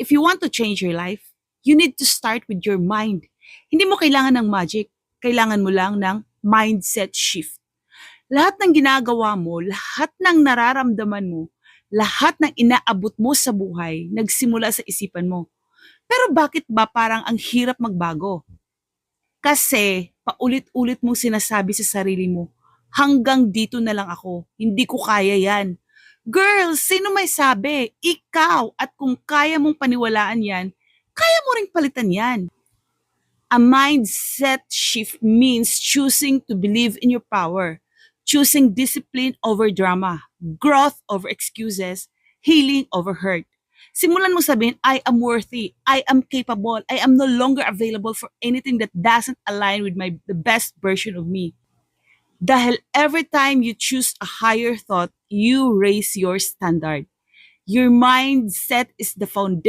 if you want to change your life, you need to start with your mind. Hindi mo kailangan ng magic. Kailangan mo lang ng mindset shift. Lahat ng ginagawa mo, lahat ng nararamdaman mo, lahat ng inaabot mo sa buhay, nagsimula sa isipan mo. Pero bakit ba parang ang hirap magbago? Kasi paulit-ulit mong sinasabi sa sarili mo, hanggang dito na lang ako, hindi ko kaya yan. Girl, sino may sabi? Ikaw. At kung kaya mong paniwalaan yan, kaya mo ring palitan yan. A mindset shift means choosing to believe in your power, choosing discipline over drama, growth over excuses, healing over hurt. Simulan mo sabihin, I am worthy, I am capable, I am no longer available for anything that doesn't align with the best version of me. Dahil every time you choose a higher thought, you raise your standard. Your mindset is the foundation